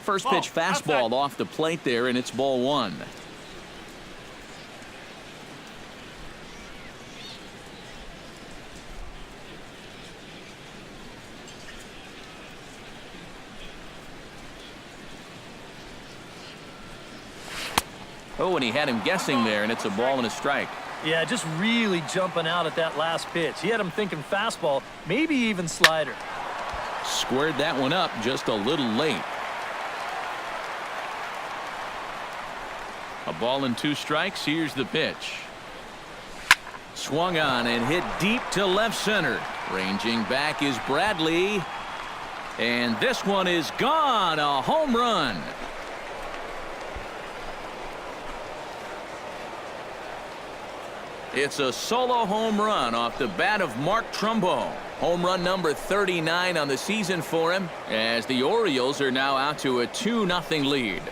First pitch fastball off the plate there, and it's ball one. Oh, and he had him guessing there, and it's a ball and a strike. Yeah, just really jumping out at that last pitch. He had him thinking fastball, maybe even slider. Squared that one up just a little late. A ball and 2 strikes. Here's the pitch. Swung on and hit deep to left center. Ranging back is Bradley. And this one is gone. A home run. It's a solo home run off the bat of Mark Trumbo. Home run number 39 on the season for him, as the Orioles are now out to a 2-0 lead.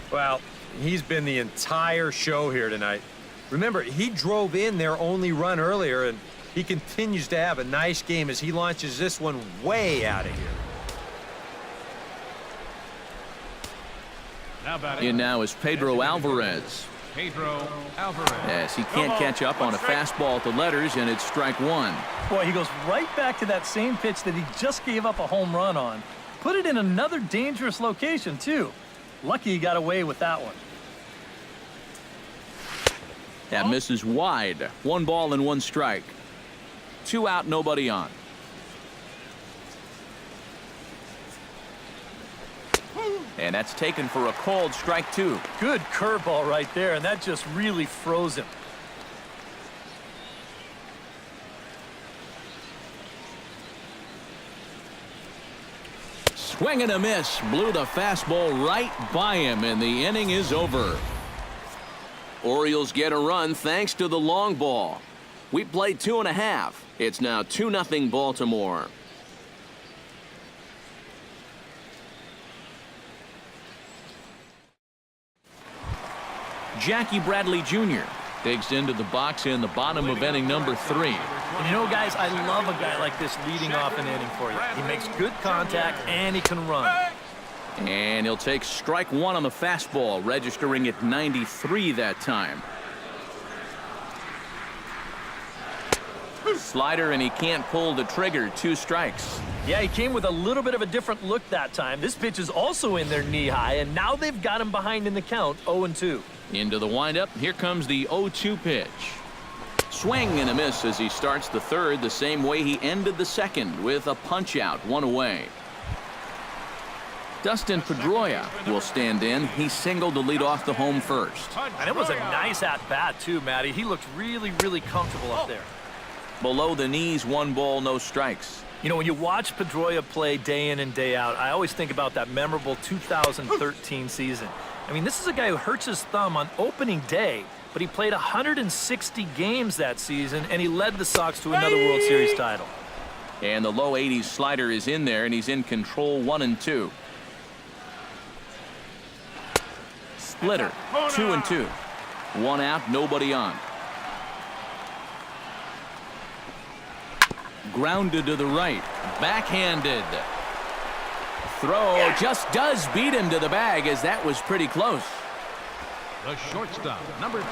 Well, he's been the entire show here tonight. Remember, he drove in their only run earlier, and he continues to have a nice game as he launches this one way out of here. In now is Pedro Alvarez. As he can't catch up on a fastball at the letters, and it's strike one. Boy, he goes right back to that same pitch that he just gave up a home run on. Put it in another dangerous location, too. Lucky he got away with that one. That misses wide. 1 ball and 1 strike. 2 out, nobody on. And that's taken for a called strike 2. Good curveball right there, and that just really froze him. Swing and a miss. Blew the fastball right by him, and the inning is over. Orioles get a run thanks to the long ball. We played 2.5. It's now 2-0 Baltimore. Jackie Bradley Jr. digs into the box in the bottom of inning number 3. And you know, guys, I love a guy like this leading off an inning for you. He makes good contact, and he can run. And he'll take strike 1 on the fastball, registering at 93 that time. Slider, and he can't pull the trigger. 2 strikes. Yeah, he came with a little bit of a different look that time. This pitch is also in there knee-high, and now they've got him behind in the count, 0-2. Into the windup. Here comes the 0-2 pitch. Swing and a miss as he starts the third the same way he ended the second, with a punch-out, 1 away. Dustin Pedroia will stand in. He singled to lead off the home first. And it was a nice at-bat, too, Matty. He looked really, really comfortable up there. Below the knees, 1 ball, no strikes. You know, when you watch Pedroia play day in and day out, I always think about that memorable 2013 season. I mean, this is a guy who hurts his thumb on opening day, but he played 160 games that season, and he led the Sox to another World Series title. And the low 80s slider is in there, and he's in control, 1-2. Splitter, 2-2. 1 out, nobody on. Grounded to the right, backhanded. Throw just does beat him to the bag, as that was pretty close. The shortstop, number 2,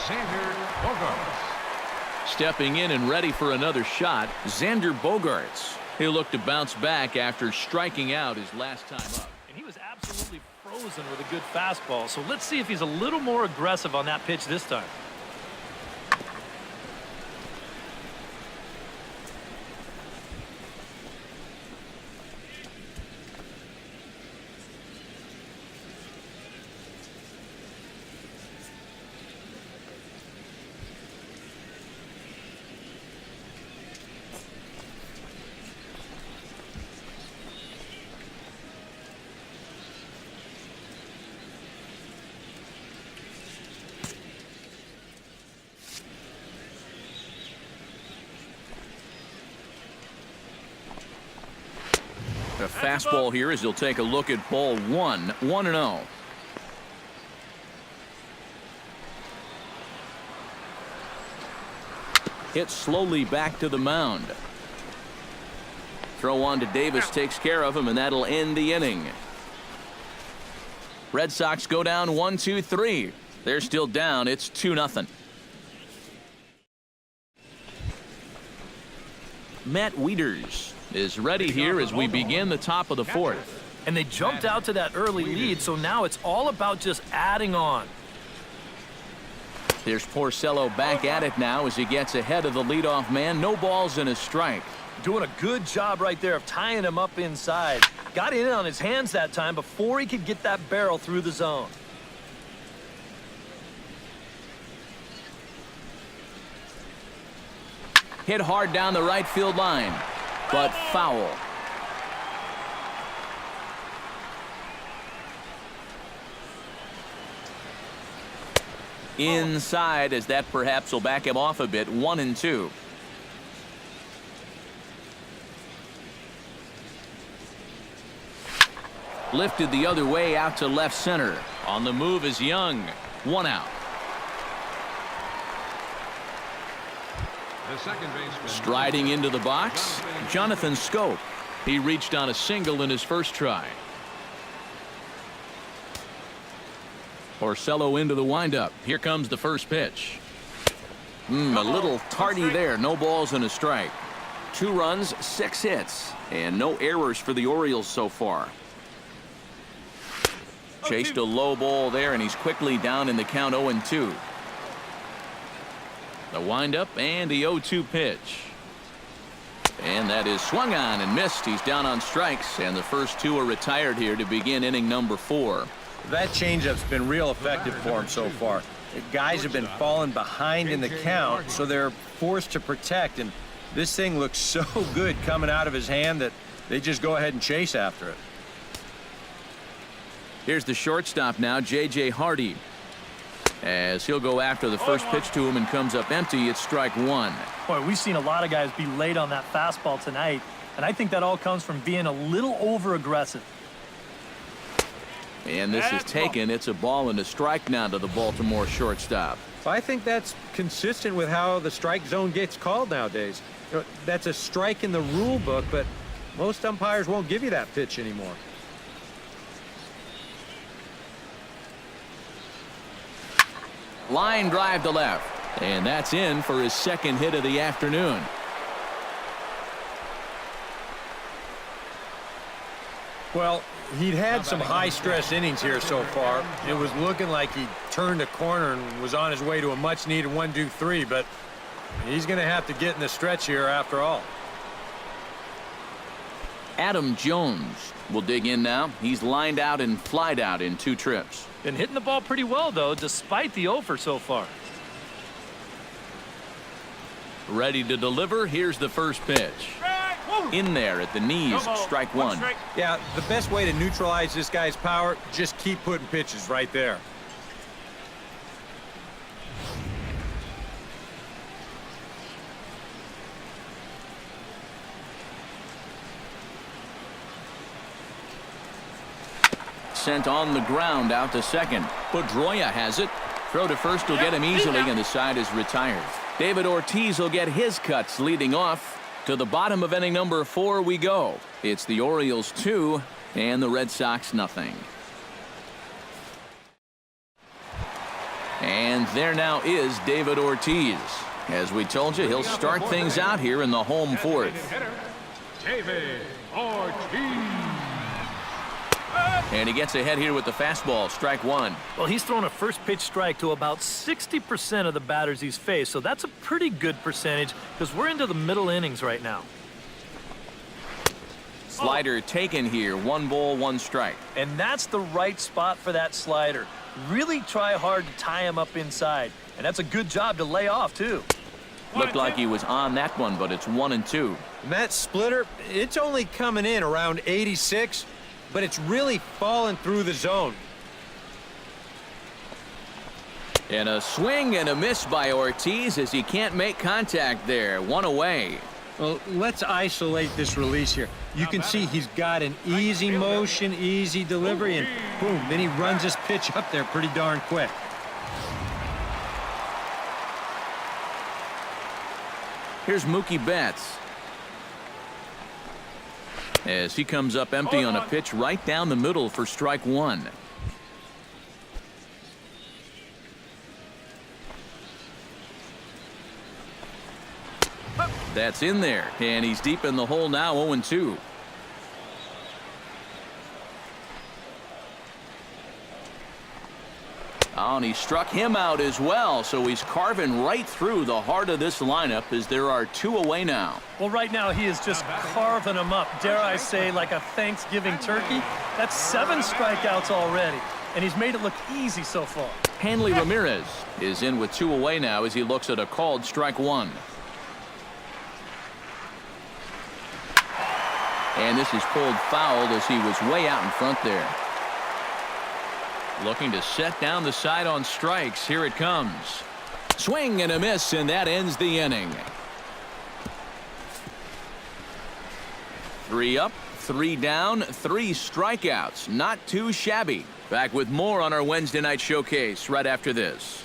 Xander Bogaerts. Stepping in and ready for another shot, Xander Bogaerts. He'll look to bounce back after striking out his last time up. And he was absolutely frozen with a good fastball, so let's see if he's a little more aggressive on that pitch this time. A fastball here as he'll take a look at ball 1, 1-0. hit slowly back to the mound. Throw on to Davis takes care of him, and that'll end the inning. Red Sox go down 1-2-3. They're still down. It's 2-0. Matt Wieters is ready here as we begin the top of the fourth. And they jumped out to that early lead, so now it's all about just adding on. There's Porcello back at it now as he gets ahead of the leadoff man. No balls and a strike. Doing a good job right there of tying him up inside. Got in on his hands that time before he could get that barrel through the zone. Hit hard down the right field line, but foul. Inside, as that perhaps will back him off a bit. 1-2. Lifted the other way out to left center. On the move is Young. 1 out. The second baseman. Striding into the box, Jonathan Scope. He reached on a single in his first try. Porcello into the windup. Here comes the first pitch. A little tardy there. No balls and a strike. 2 runs, 6 hits, and no errors for the Orioles so far. Chased a low ball there, and he's quickly down in the count. 0-2. The windup and the 0-2 pitch. And that is swung on and missed. He's down on strikes, and the first 2 are retired here to begin inning number 4. That changeup's been real effective for him so far. The guys have been falling behind in the count, so they're forced to protect, and this thing looks so good coming out of his hand that they just go ahead and chase after it. Here's the shortstop now, J.J. Hardy. As he'll go after the first pitch to him and comes up empty, it's strike 1. Boy, we've seen a lot of guys be late on that fastball tonight, and I think that all comes from being a little over-aggressive. And this is taken. It's a ball and a strike now to the Baltimore shortstop. I think that's consistent with how the strike zone gets called nowadays. You know, that's a strike in the rule book, but most umpires won't give you that pitch anymore. Line drive to left. And that's in for his second hit of the afternoon. Well, he'd had some high-stress innings here so far. It was looking like he turned a corner and was on his way to a much-needed 1-2-3, but he's going to have to get in the stretch here after all. Adam Jones will dig in now. He's lined out and flied out in 2 trips. Been hitting the ball pretty well, though, despite the over so far. Ready to deliver. Here's the first pitch. In there at the knees, strike 1. Yeah, the best way to neutralize this guy's power, just keep putting pitches right there. Sent on the ground out to second. Pedroia has it. Throw to first will get him easily, and the side is retired. David Ortiz will get his cuts leading off. To the bottom of inning number 4 we go. It's the Orioles 2 and the Red Sox nothing. And there now is David Ortiz. As we told you, he'll start things out here in the home 4th. David Ortiz. And he gets ahead here with the fastball, strike 1. Well, he's thrown a first pitch strike to about 60% of the batters he's faced, so that's a pretty good percentage because we're into the middle innings right now. Slider taken here, 1 ball, 1 strike. And that's the right spot for that slider. Really try hard to tie him up inside, and that's a good job to lay off, too. Looked like he was on that one, but it's 1-2. And that splitter, it's only coming in around 86, but it's really falling through the zone. And a swing and a miss by Ortiz as he can't make contact there. 1 away. Well, let's isolate this release here. You can see he's got an easy motion, easy delivery, and boom, then he runs his pitch up there pretty darn quick. Here's Mookie Betts. As he comes up empty on a pitch right down the middle for strike one. That's in there, and he's deep in the hole now, 0-2. Oh, and he struck him out as well, so he's carving right through the heart of this lineup as there are 2 away now. Well, right now he is just carving them up, dare I say, like a Thanksgiving turkey. That's 7 strikeouts already, and he's made it look easy so far. Hanley Ramirez is in with 2 away now as he looks at a called strike one. And this is pulled foul as he was way out in front there. Looking to set down the side on strikes. Here it comes. Swing and a miss, and that ends the inning. 3 up, 3 down, 3 strikeouts. Not too shabby. Back with more on our Wednesday night showcase right after this.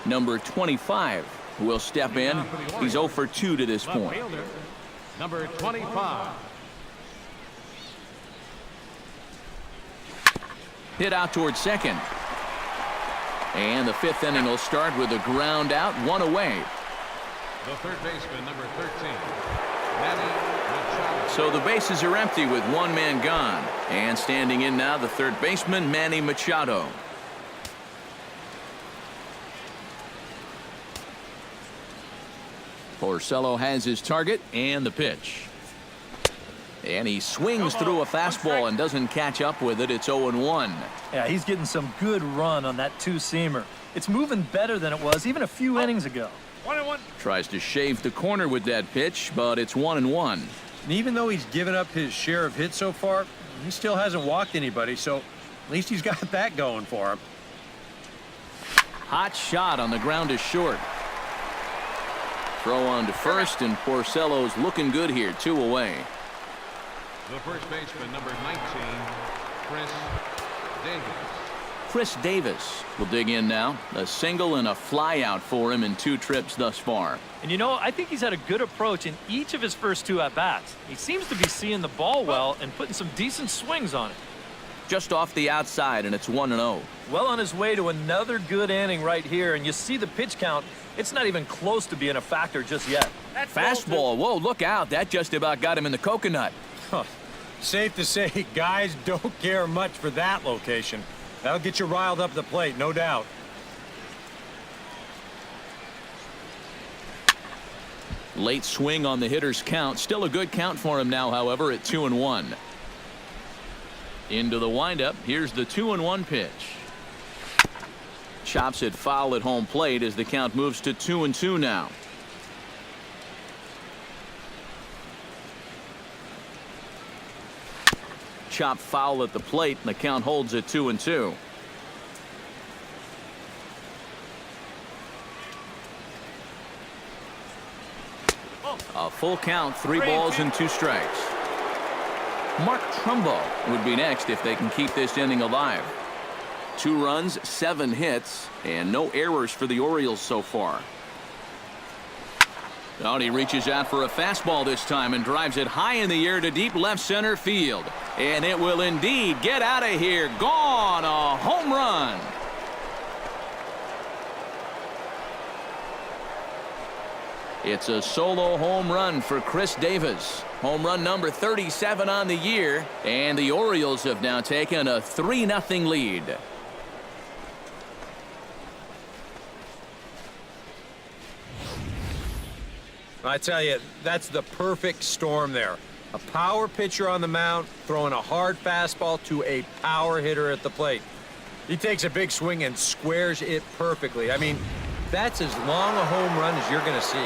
Number 25 will step in. He's 0 for 2 to this point. Number 25. Hit out towards second. And the 5th inning will start with a ground out, 1 away. The third baseman, number 13, Manny Machado. So the bases are empty with 1 man gone. And standing in now, the third baseman, Manny Machado. Porcello has his target and the pitch. And he swings through a fastball and doesn't catch up with it. It's 0-1. Yeah, he's getting some good run on that 2-seamer. It's moving better than it was even a few innings ago. 1-1. Tries to shave the corner with that pitch, but it's 1-1. And even though he's given up his share of hits so far, he still hasn't walked anybody, so at least he's got that going for him. Hot shot on the ground is short. Throw on to first, and Porcello's looking good here, 2 away. The first baseman, number 19, Chris Davis. Chris Davis will dig in now. A single and a fly out for him in 2 trips thus far. And you know, I think he's had a good approach in each of his first 2 at-bats. He seems to be seeing the ball well and putting some decent swings on it. Just off the outside, and it's 1-0. Well on his way to another good inning right here, and you see the pitch count. It's not even close to being a factor just yet. Fastball. Whoa, look out. That just about got him in the coconut. Huh. Safe to say, guys don't care much for that location. That'll get you riled up the plate, no doubt. Late swing on the hitter's count. Still a good count for him now, however, at 2-1. Into the windup. Here's the 2-1 pitch. Chops it foul at home plate as the count moves to 2-2 now. Chop foul at the plate, and the count holds at 2-2. A full count, 3 balls and 2 strikes. Mark Trumbo would be next if they can keep this inning alive. 2 runs, 7 hits, and no errors for the Orioles so far. Oh, he reaches out for a fastball this time and drives it high in the air to deep left center field. And it will indeed get out of here. Gone. A home run. It's a solo home run for Chris Davis. Home run number 37 on the year. And the Orioles have now taken a 3-0 lead. I tell you, that's the perfect storm there. A power pitcher on the mound throwing a hard fastball to a power hitter at the plate. He takes a big swing and squares it perfectly. I mean, that's as long a home run as you're going to see.